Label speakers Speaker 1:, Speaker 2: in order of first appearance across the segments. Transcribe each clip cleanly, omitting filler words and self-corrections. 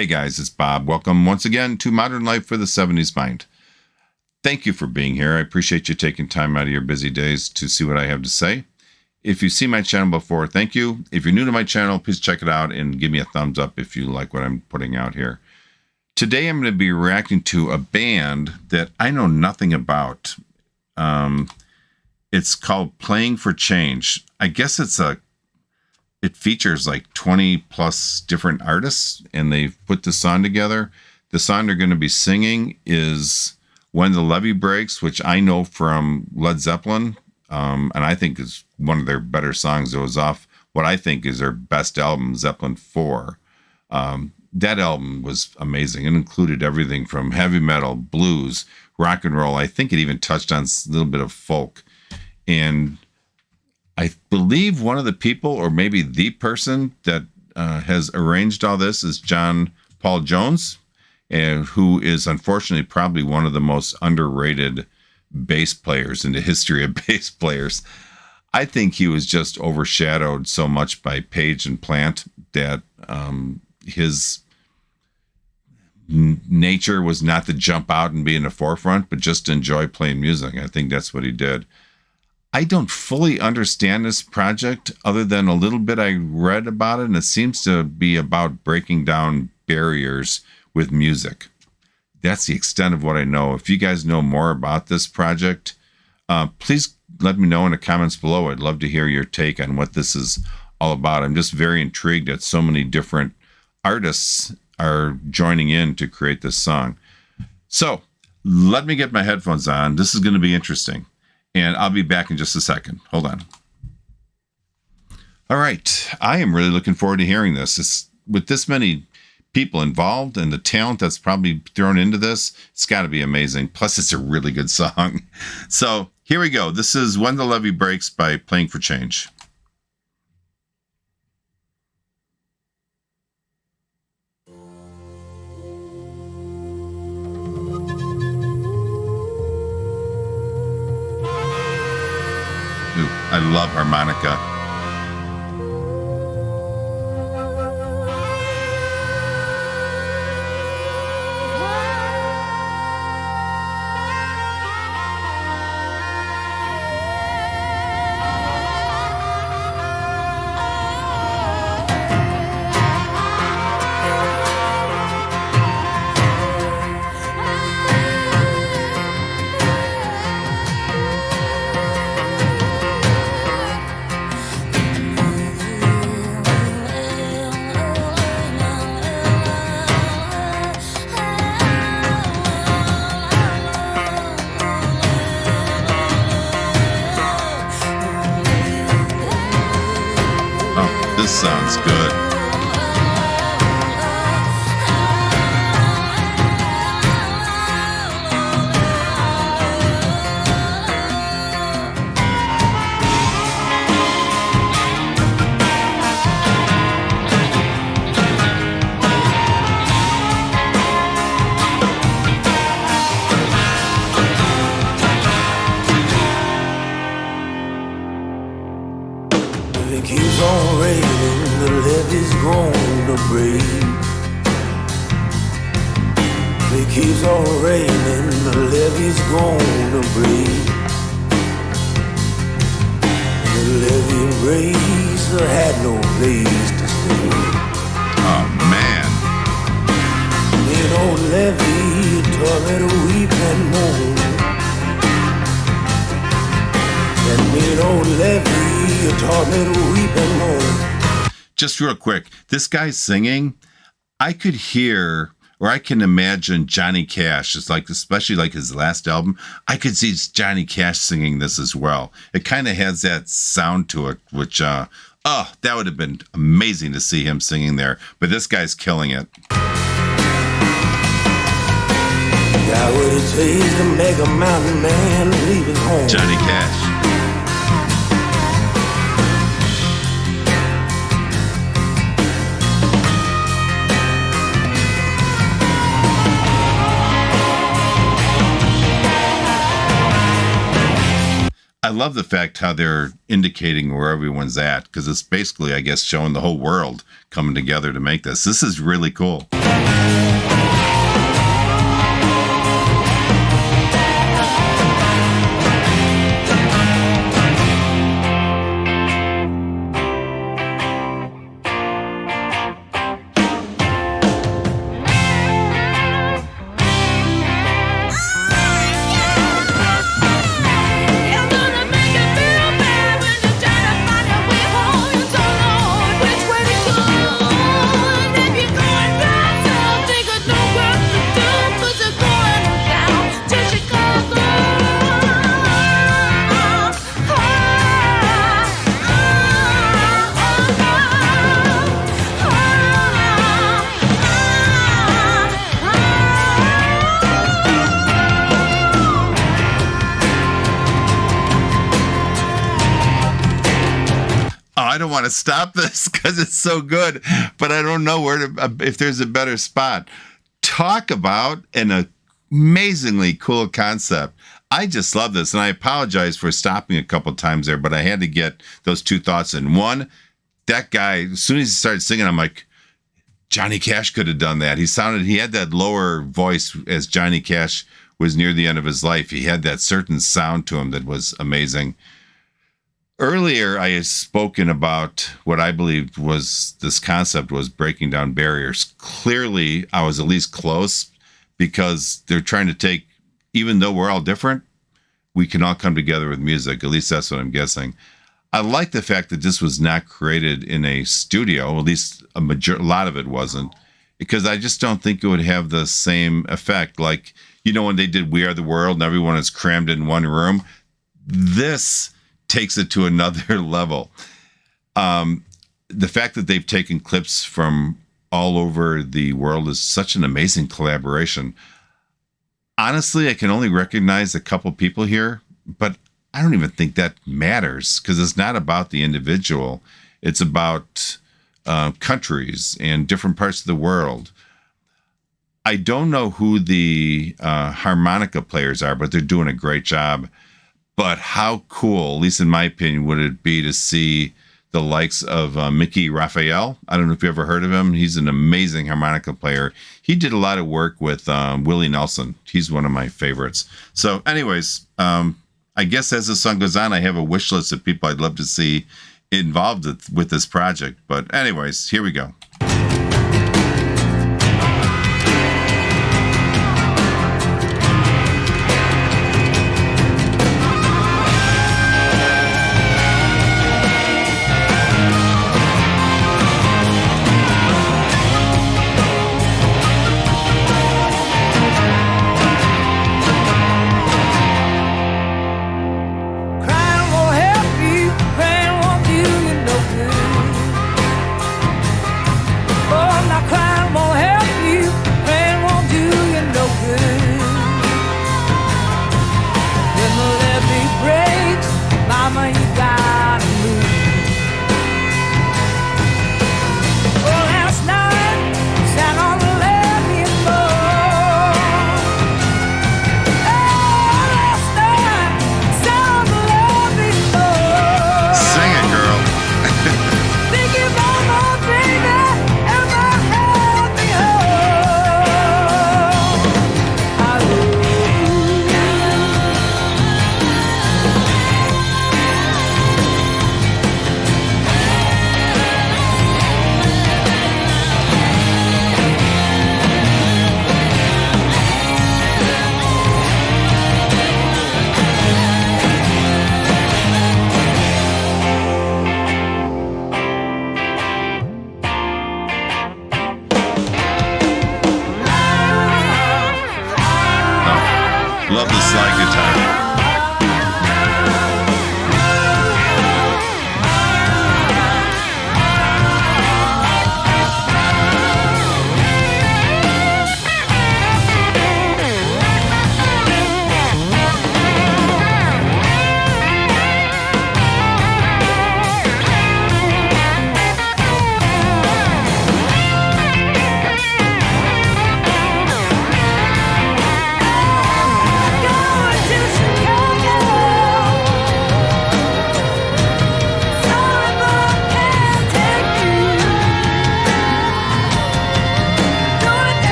Speaker 1: Hey guys, it's Bob. Welcome once again to Modern Life for the 70s Mind. Thank you for being here. I appreciate you taking time out of your busy days to see what I have to say. If you've seen my channel before, thank you. If you're new to my channel, please check it out and give me a thumbs up if you like what I'm putting out here. Today I'm going to be reacting to a band that I know nothing about. It's called Playing for Change. I guess it features like 20 plus different artists, and they've put the song together. The song they're going to be singing is When the Levee Breaks, which I know from Led Zeppelin, and I think is one of their better songs. It was off what I think is their best album, Zeppelin IV. That album was amazing. It included everything from heavy metal, blues, rock and roll. I think it even touched on a little bit of folk. And I believe one of the people, or maybe the person that has arranged all this, is John Paul Jones, who is unfortunately probably one of the most underrated bass players in the history of bass players. I think he was just overshadowed so much by Page and Plant that his nature was not to jump out and be in the forefront, but just to enjoy playing music. I think that's what he did. I don't fully understand this project other than a little bit I read about it, and it seems to be about breaking down barriers with music. That's the extent of what I know. If you guys know more about this project, please let me know in the comments below. I'd love to hear your take on what this is all about. I'm just very intrigued that so many different artists are joining in to create this song. So let me get my headphones on. This is going to be interesting. And I'll be back in just a second. Hold on. All right. I am really looking forward to hearing this. With this many people involved and the talent that's probably thrown into this, it's got to be amazing. Plus, it's a really good song. So here we go. This is When the Levee Breaks by Playing for Change. I love harmonica. This sounds good.
Speaker 2: It keeps on raining, the levee's gonna break. It keeps on raining, the levee's gonna break. The levee breaks, I had no place to stay.
Speaker 1: Oh man.
Speaker 2: An old levee taught me to weep and moan. And an old levee taught me to weep and moan.
Speaker 1: Just real quick, this guy's singing, I could hear, or I can imagine Johnny Cash. It's like, especially like his last album, I could see Johnny Cash singing this as well. It kind of has that sound to it, which, that would have been amazing to see him singing there. But this guy's killing it.
Speaker 2: Got what it takes to make a mountain man leave his home.
Speaker 1: Johnny Cash. I love the fact how they're indicating where everyone's at, because it's basically, I guess, showing the whole world coming together to make this. This is really cool. I don't want to stop this because it's so good, but I don't know if there's a better spot. Talk about an amazingly cool concept. I just love this, and I apologize for stopping a couple times there, but I had to get those two thoughts in. One, that guy, as soon as he started singing, I'm like, Johnny Cash could have done that. He had that lower voice as Johnny Cash was near the end of his life. He had that certain sound to him that was amazing. Earlier, I had spoken about what I believed was this concept was breaking down barriers. Clearly, I was at least close, because they're trying to take, even though we're all different, we can all come together with music. At least that's what I'm guessing. I like the fact that this was not created in a studio, at least a lot of it wasn't, because I just don't think it would have the same effect. Like, when they did We Are the World and everyone is crammed in one room, this takes it to another level. The fact that they've taken clips from all over the world is such an amazing collaboration. Honestly, I can only recognize a couple people here, but I don't even think that matters, because it's not about the individual. It's about countries and different parts of the world. I don't know who the harmonica players are, but they're doing a great job. But how cool, at least in my opinion, would it be to see the likes of Mickey Raphael? I don't know if you ever heard of him. He's an amazing harmonica player. He did a lot of work with Willie Nelson. He's one of my favorites. So anyways, I guess as the song goes on, I have a wish list of people I'd love to see involved with this project. But anyways, here we go.
Speaker 2: Crying won't help you, crying won't do you no good.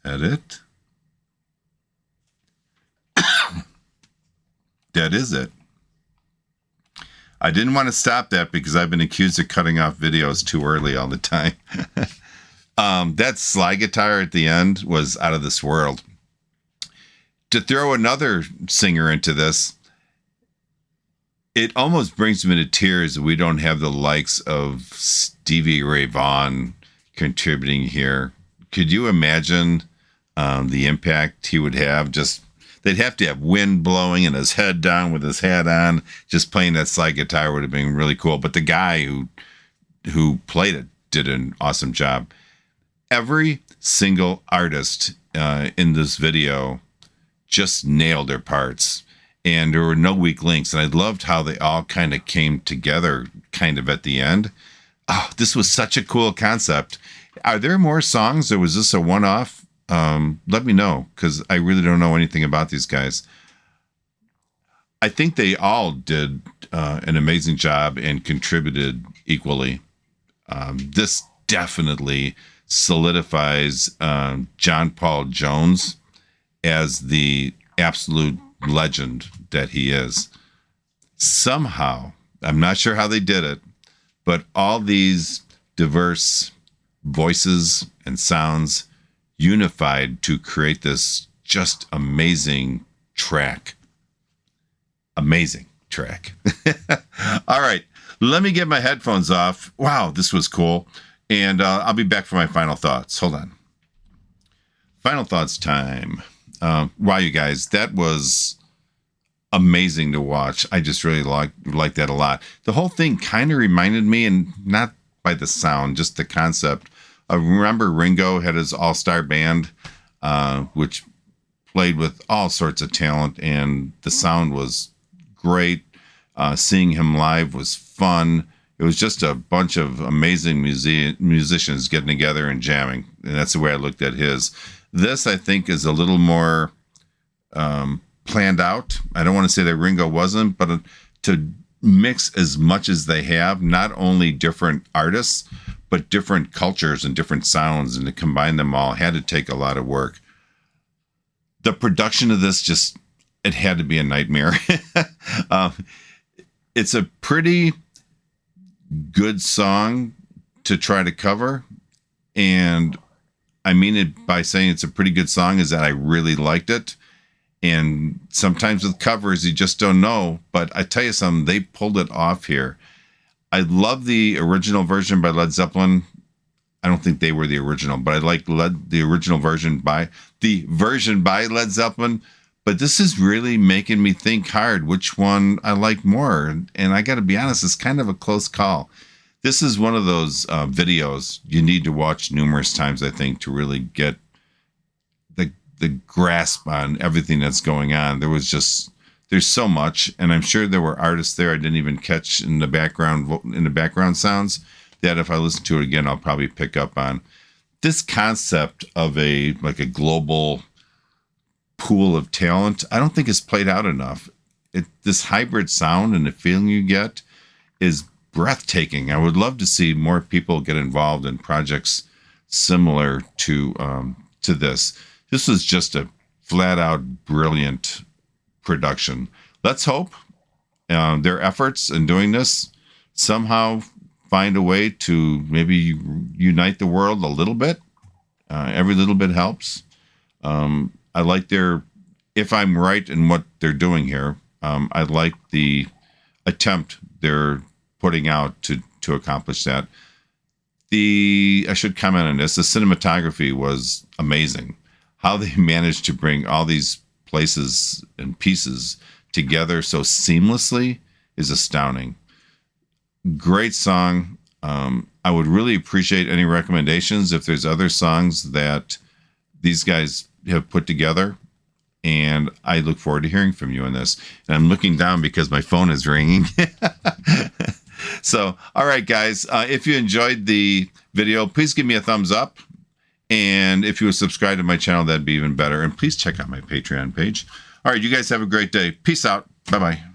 Speaker 1: Edit. That is it. I didn't want to stop that because I've been accused of cutting off videos too early all the time. That slide guitar at the end was out of this world. To throw another singer into this, it almost brings me to tears that we don't have the likes of Stevie Ray Vaughan contributing here. Could you imagine the impact he would have? Just they'd have to have wind blowing and his head down with his hat on. Just playing that slide guitar would have been really cool. But the guy who played it did an awesome job. Every single artist in this video just nailed their parts. And there were no weak links. And I loved how they all kind of came together kind of at the end. Oh, this was such a cool concept. Are there more songs, or was this a one-off? Let me know, because I really don't know anything about these guys. I think they all did an amazing job and contributed equally. This definitely solidifies John Paul Jones as the absolute legend that he is. Somehow, I'm not sure how they did it, but all these diverse voices and sounds unified to create this just amazing track. Amazing track. All right, let me get my headphones off. Wow, this was cool. And I'll be back for my final thoughts. Hold on. Final thoughts time. Wow, you guys, that was amazing to watch. I just really like that a lot. The whole thing kind of reminded me, and not by the sound, just the concept. Remember Ringo had his all-star band, which played with all sorts of talent, and the sound was great. Seeing him live was fun. It was just a bunch of amazing musicians getting together and jamming, and that's the way I looked at his. This, I think, is a little more planned out. I don't want to say that Ringo wasn't, but to mix as much as they have, not only different artists, but different cultures and different sounds, and to combine them all had to take a lot of work. The production of this it had to be a nightmare. It's a pretty good song to try to cover, and I mean it by saying it's a pretty good song is that I really liked it. And sometimes with covers, you just don't know. But I tell you something, they pulled it off here. I love the original version by Led Zeppelin. I don't think they were the original, but I like the original version by Led Zeppelin. But this is really making me think hard which one I like more. And I got to be honest, it's kind of a close call. This is one of those videos you need to watch numerous times, I think, to really get the grasp on everything that's going on. There's so much, and I'm sure there were artists there I didn't even catch in the background sounds that if I listen to it again, I'll probably pick up on. This concept of a global pool of talent, I don't think is played out enough. This hybrid sound and the feeling you get is breathtaking. I would love to see more people get involved in projects similar to this. This was just a flat-out brilliant production. Let's hope their efforts in doing this somehow find a way to maybe unite the world a little bit. Every little bit helps. I like if I'm right in what they're doing here, I like the attempt they're putting out to accomplish that. I should comment on this. The cinematography was amazing. How they managed to bring all these places and pieces together so seamlessly is astounding. Great song. I would really appreciate any recommendations if there's other songs that these guys have put together. And I look forward to hearing from you on this. And I'm looking down because my phone is ringing. So, all right, guys, if you enjoyed the video, please give me a thumbs up. And if you would subscribe to my channel, that'd be even better. And please check out my Patreon page. All right, you guys have a great day. Peace out. Bye-bye.